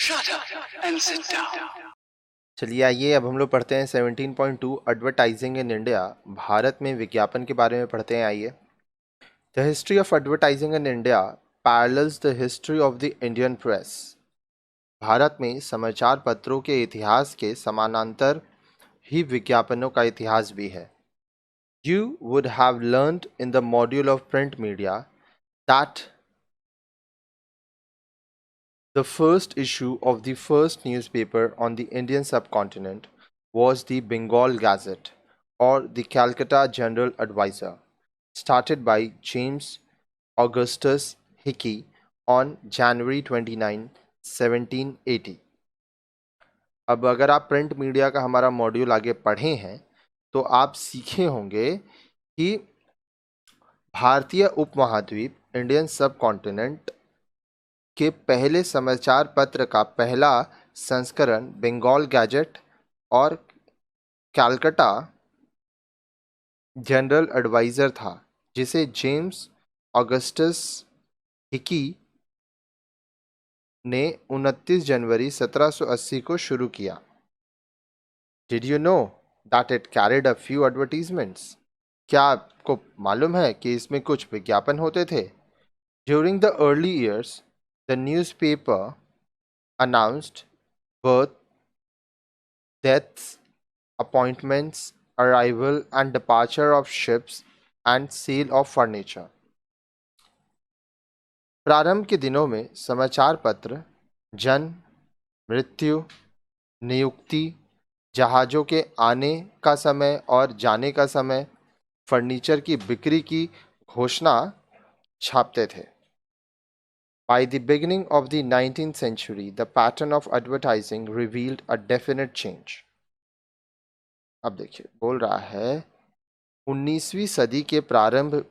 Shut up and sit down. चलिए आइए अब हम लोग पढ़ते हैं 17.2 एडवर्टाइजिंग इन इंडिया। भारत में विज्ञापन के बारे में पढ़ते हैं। आइए। The history of advertising in India parallels the history of the Indian press. Bharat में समाचार पत्रों के इतिहास के समानांतर ही विज्ञापनों का इतिहास भी है। You would have learned in the module of print media that the first issue of the first newspaper on the Indian subcontinent was the Bengal Gazette, or the Calcutta General Advisor, started by James Augustus Hickey on January 29, 1780। अब अगर आप print media का हमारा module आगे पढ़े हैं तो आप सीखे होंगे कि भारतीय उपमहाद्वीप इंडियन सब कॉन्टिनेंट के पहले समाचार पत्र का पहला संस्करण बंगाल गैजेट और कैलकाटा जनरल एडवाइजर था, जिसे जेम्स ऑगस्टस हिकी ने 29 जनवरी 1780 को शुरू किया। Did you know that it carried a few advertisements? क्या आपको मालूम है कि इसमें कुछ विज्ञापन होते थे? During the early years the newspaper announced birth, deaths, appointments, arrival and departure of ships and sale of furniture। प्रारंभ के दिनों में समाचार पत्र जन्म, मृत्यु, नियुक्ति, जहाज़ों के आने का समय और जाने का समय, फर्नीचर की बिक्री की घोषणा छापते थे। By the beginning of the 19th century, the pattern of advertising revealed a definite change। अब देखिए, बोल रहा है 19वीं सदी के प्रारंभ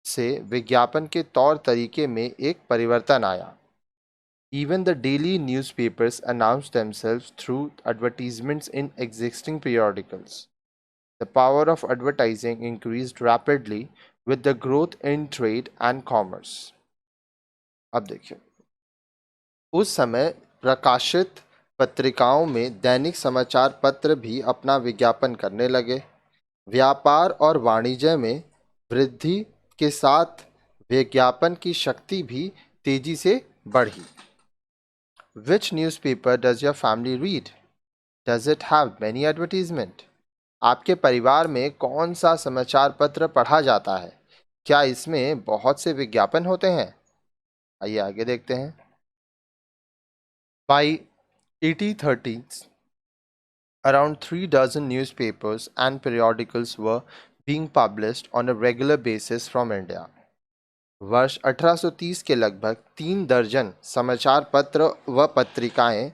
से विज्ञापन के तौर तरीके में एक परिवर्तन आया। Even the daily newspapers announced themselves through advertisements in existing periodicals। The power of advertising increased rapidly with the growth in trade and commerce। अब देखिए, उस समय प्रकाशित पत्रिकाओं में दैनिक समाचार पत्र भी अपना विज्ञापन करने लगे। व्यापार और वाणिज्य में वृद्धि के साथ विज्ञापन की शक्ति भी तेजी से बढ़ी। Which newspaper does your family read? Does it have many advertisement? आपके परिवार में कौन सा समाचार पत्र पढ़ा जाता है? क्या इसमें बहुत से विज्ञापन होते हैं? आइए आगे देखते हैं। By 1830s, around 3 dozen newspapers and periodicals were being published on a regular basis from India। वर्ष 1830 के लगभग 3 दर्जन समाचार पत्र व पत्रिकाएं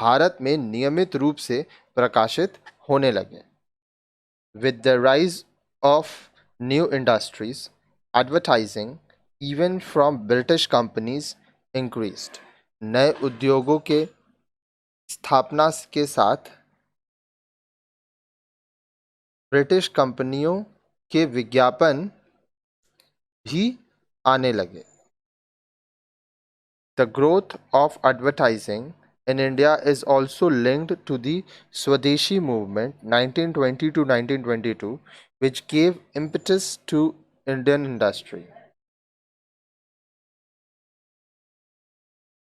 भारत में नियमित रूप से प्रकाशित होने लगे। With the rise of new industries, advertising, even from British companies, increased। नए उद्योगों के स्थापना के साथ ब्रिटिश कंपनियों के विज्ञापन भी आने लगे। The growth of advertising in India is also linked to the Swadeshi movement 1920 to 1922, which gave impetus to Indian industry।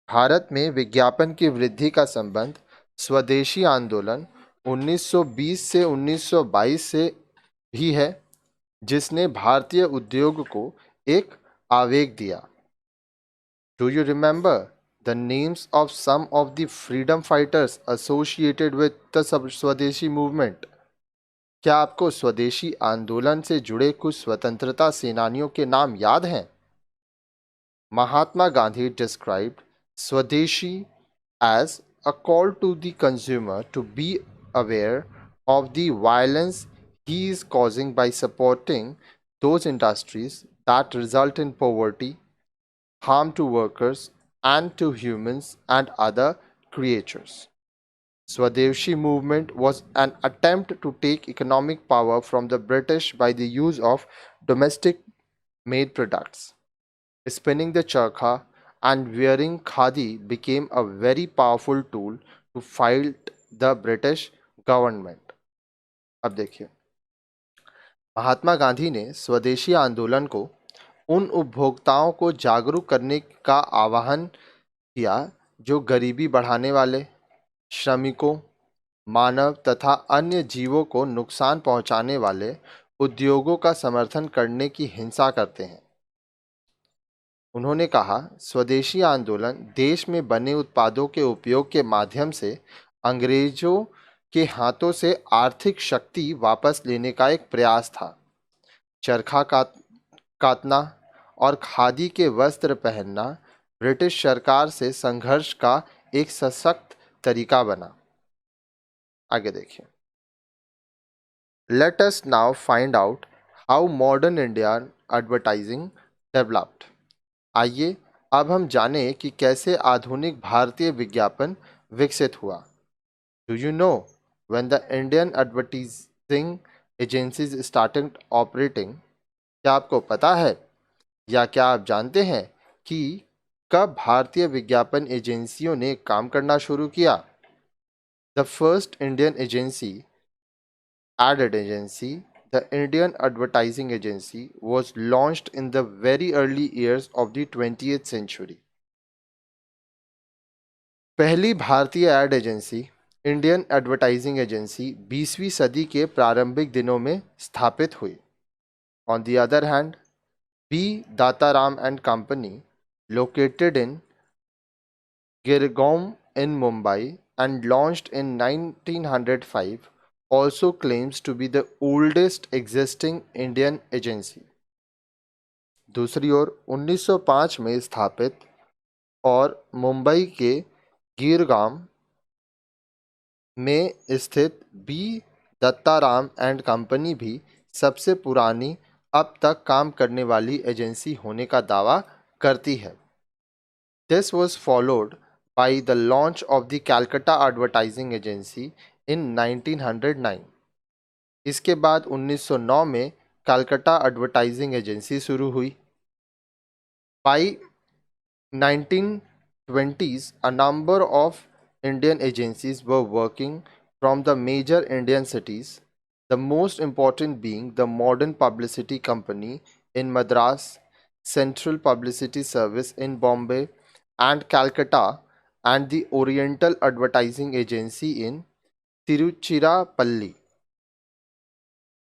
Bharat में विज्ञापन की वृद्धि का संबंध स्वदेशी आंदोलन 1920 से 1922 से भी है, जिसने भारतीय उद्योग को एक आवेग दिया। Do you remember the names of some of the freedom fighters associated with the स्वदेशी movement? क्या आपको स्वदेशी आंदोलन से जुड़े कुछ स्वतंत्रता सेनानियों के नाम याद हैं? Mahatma Gandhi described Swadeshi as a call to the consumer to be aware of the violence he is causing by supporting those industries that result in poverty, harm to workers and to humans and other creatures। Swadeshi movement was an attempt to take economic power from the British by the use of domestic made products। Spinning the charkha, and wearing khadi became a very powerful tool to fight the British government. अब देखिए, महात्मा गांधी ने स्वदेशी आंदोलन को उन उपभोक्ताओं को जागरूक करने का आह्वान किया जो गरीबी बढ़ाने वाले, श्रमिकों, मानव तथा अन्य जीवों को नुकसान पहुंचाने वाले उद्योगों का समर्थन करने की हिंसा करते हैं। उन्होंने कहा, स्वदेशी आंदोलन देश में बने उत्पादों के उपयोग के माध्यम से अंग्रेजों के हाथों से आर्थिक शक्ति वापस लेने का एक प्रयास था। चरखा काटना और खादी के वस्त्र पहनना ब्रिटिश सरकार से संघर्ष का एक सशक्त तरीका बना। आगे देखिए, let us now find out how modern Indian advertising developed. आइए अब हम जानें कि कैसे आधुनिक भारतीय विज्ञापन विकसित हुआ। Do you know when the Indian advertising agencies started operating? क्या आपको पता है या क्या आप जानते हैं कि कब भारतीय विज्ञापन एजेंसियों ने काम करना शुरू किया? The first Indian agency, ad agency, the Indian Advertising Agency, was launched in the very early years of the 20th century. पहली भारतीय ad agency Indian advertising agency 20वीं सदी के प्रारंभिक दिनों में स्थापित हुई। On the other hand, B Dataram and company, located in Girgaon in Mumbai and launched in 1905, also claims to be the oldest existing Indian agency. दूसरी ओर 1905 में स्थापित और मुंबई के गिरगांव में स्थित बी दत्ताराम एंड कंपनी भी सबसे पुरानी अब तक काम करने वाली एजेंसी होने का दावा करती है। This was followed by the launch of the Calcutta Advertising Agency in 1909. इसके बाद 1909 में कलकत्ता एडवर्टाइजिंग एजेंसी शुरू हुई। By 1920s, a number of Indian agencies were working from the major Indian cities, the most important being the Modern Publicity Company in Madras, Central Publicity Service in Bombay and Calcutta, and the Oriental Advertising Agency in Tiruchirappalli.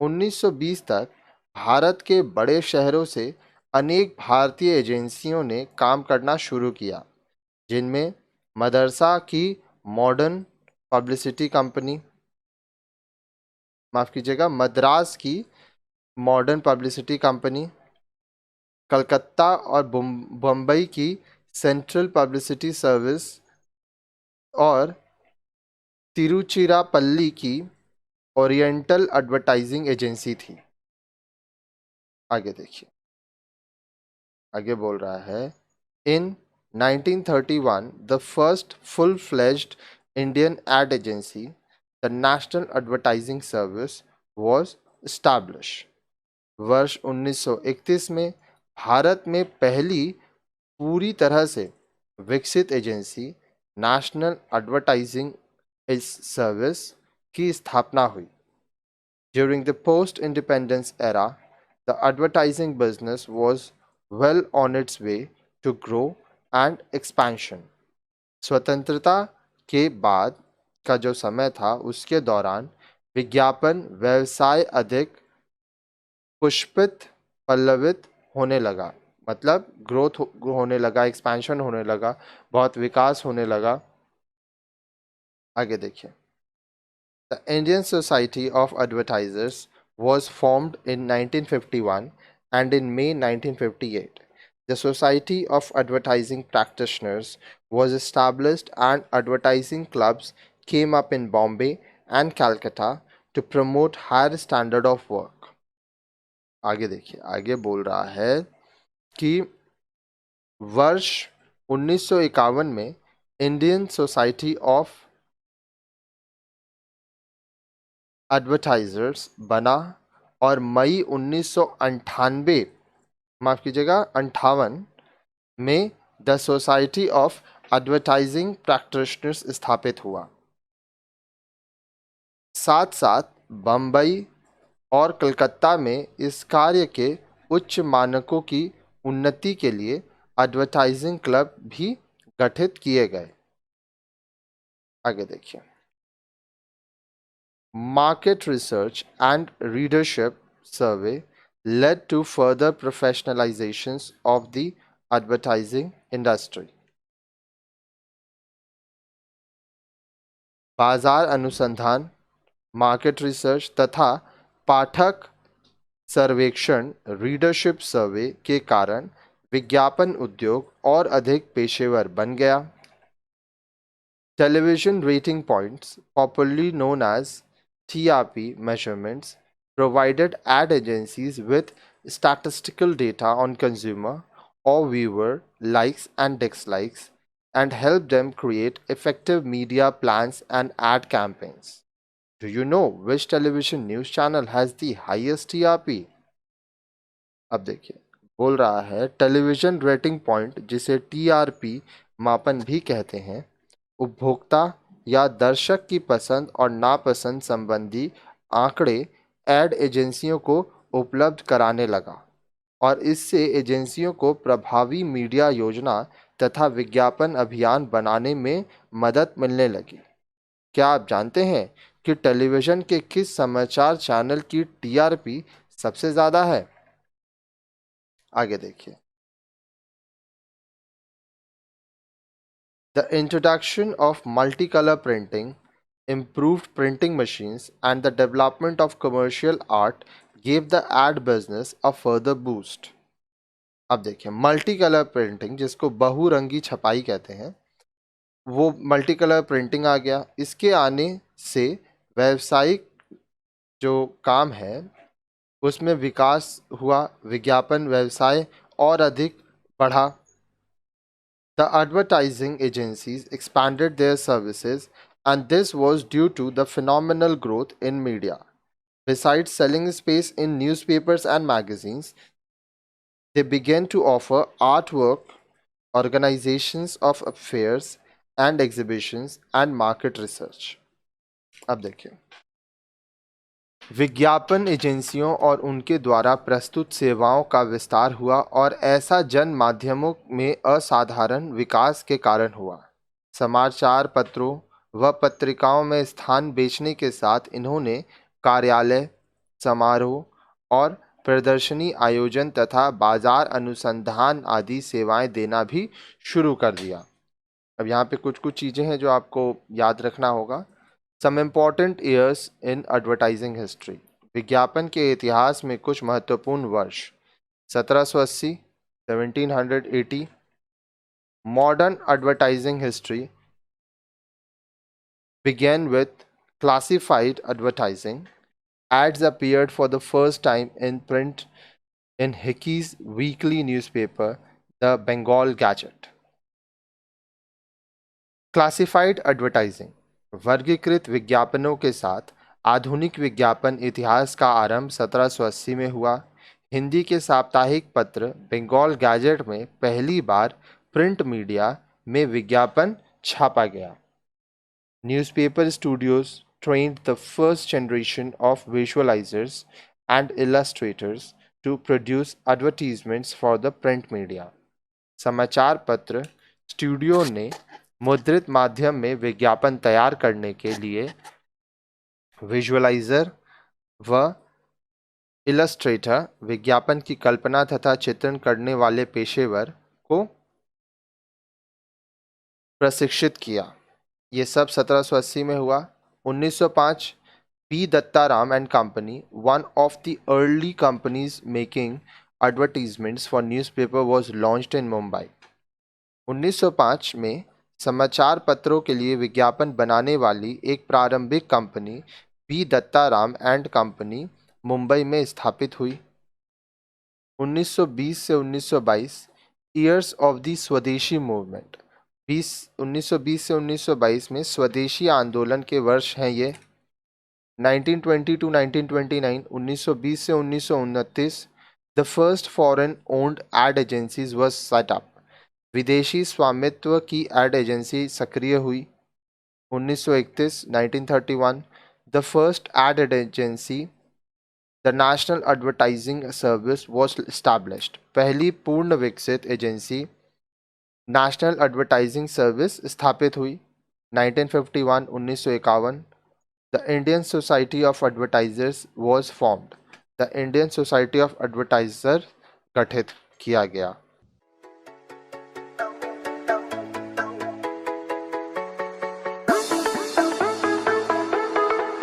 1920 तक भारत के बड़े शहरों से अनेक भारतीय एजेंसियों ने काम करना शुरू किया, जिनमें मदरसा की मॉडर्न पब्लिसिटी कंपनी, माफ कीजिएगा, मद्रास की मॉडर्न पब्लिसिटी कंपनी, कलकत्ता और बम्बई की सेंट्रल पब्लिसिटी सर्विस और तिरुचिरापल्ली की ओरिएंटल एडवर्टाइजिंग एजेंसी थी। आगे देखिए, आगे बोल रहा है, इन 1931 the first full fledged Indian ad agency, the national advertising service was establish. वर्ष 1931 में भारत में पहली पूरी तरह से विकसित एजेंसी नेशनल एडवर्टाइजिंग सर्विस की स्थापना हुई। During the post-independence era, the advertising business was well on its way to grow and expansion. स्वतंत्रता के बाद का जो समय था उसके दौरान विज्ञापन व्यवसाय अधिक पुष्पित पल्लवित होने लगा, मतलब ग्रोथ होने लगा, एक्सपेंशन होने लगा, बहुत विकास होने लगा। आगे देखिए, The Indian Society of Advertisers was formed in 1951 and in May 1958. The Society of Advertising Practitioners was established and advertising clubs came up in Bombay and Calcutta to promote higher standard of work. आगे देखिए, आगे बोल रहा है कि वर्ष 1951 में Indian society of advertisers बना और मई 1998, माफ कीजिएगा 58 में the society of advertising practitioners स्थापित हुआ। साथ साथ बम्बई और कलकत्ता में इस कार्य के उच्च मानकों की उन्नति के लिए एडवर्टाइजिंग क्लब भी गठित किए गए। आगे देखिए, market research and readership survey led to further professionalizations of the advertising industry. बाजार अनुसंधान, मार्केट रिसर्च तथा पाठक सर्वेक्षण रीडरशिप सर्वे के कारण विज्ञापन उद्योग और अधिक पेशेवर बन गया। Television rating points, popularly known as TRP measurements, provided ad agencies with statistical data on consumer or viewer likes and dislikes and helped them create effective media plans and ad campaigns. Do you know which television news channel has the highest TRP? अब देखिए, बोल रहा है television rating point, जिसे TRP मापन भी कहते हैं, उपभोक्ता या दर्शक की पसंद और नापसंद संबंधी आंकड़े एड एजेंसियों को उपलब्ध कराने लगा और इससे एजेंसियों को प्रभावी मीडिया योजना तथा विज्ञापन अभियान बनाने में मदद मिलने लगी। क्या आप जानते हैं कि टेलीविजन के किस समाचार चैनल की टीआरपी सबसे ज़्यादा है? आगे देखिए, The introduction of multicolor printing, improved printing machines, and the development of commercial art gave the ad business a further boost. अब देखिए, मल्टी कलर प्रिंटिंग, जिसको बहुरंगी छपाई कहते हैं, वो मल्टी कलर प्रिंटिंग आ गया। इसके आने से व्यावसायिक जो काम है उसमें विकास हुआ, विज्ञापन व्यवसाय और अधिक बढ़ा। The advertising agencies expanded their services, and this was due to the phenomenal growth in media. Besides selling space in newspapers and magazines, they began to offer artwork, organizations of affairs and exhibitions, and market research. अब देखिए, विज्ञापन एजेंसियों और उनके द्वारा प्रस्तुत सेवाओं का विस्तार हुआ और ऐसा जन माध्यमों में असाधारण विकास के कारण हुआ। समाचार पत्रों व पत्रिकाओं में स्थान बेचने के साथ इन्होंने कार्यालय, समारोह और प्रदर्शनी आयोजन तथा बाजार अनुसंधान आदि सेवाएं देना भी शुरू कर दिया। अब यहाँ पे कुछ कुछ चीज़ें हैं जो आपको याद रखना होगा। Some important years in advertising history. विज्ञापन के इतिहास में कुछ महत्वपूर्ण वर्ष: 1780 1780. Modern advertising history began with classified advertising. Ads appeared for the first time in print in Hickey's weekly newspaper, The Bengal Gazette. Classified advertising, वर्गीकृत विज्ञापनों के साथ आधुनिक विज्ञापन इतिहास का आरंभ 1780 में हुआ। हिंदी के साप्ताहिक पत्र बंगाल गैजेट में पहली बार प्रिंट मीडिया में विज्ञापन छापा गया। Newspaper studios trained the first generation of visualizers and illustrators to produce advertisements for the print media. समाचार पत्र स्टूडियो ने मुद्रित माध्यम में विज्ञापन तैयार करने के लिए विजुअलाइजर व इलस्ट्रेटर, विज्ञापन की कल्पना तथा चित्रण करने वाले पेशेवर को प्रशिक्षित किया। ये सब 1780 में हुआ। 1905 P. Dattaram and Company, one of the early companies making advertisements for newspaper, was launched in Mumbai. 1905 में समाचार पत्रों के लिए विज्ञापन बनाने वाली एक प्रारंभिक company P Dattaram and company Mumbai में स्थापित हुई। 1920 से 1922 ईयर्स ऑफ द स्वदेशी मूवमेंट, 1920 से 1922 में स्वदेशी आंदोलन के वर्ष हैं ये। 1920 to 1929, 1920 से 1929 the first foreign owned ad agencies was set up. विदेशी स्वामित्व की एड एजेंसी सक्रिय हुई। 1931 1931 the first ad agency the national advertising service was established. पहली पूर्ण विकसित एजेंसी नेशनल एडवर्टाइजिंग सर्विस स्थापित हुई। 1951 1951 the Indian society of advertisers was formed. The Indian society of advertiser गठित किया गया।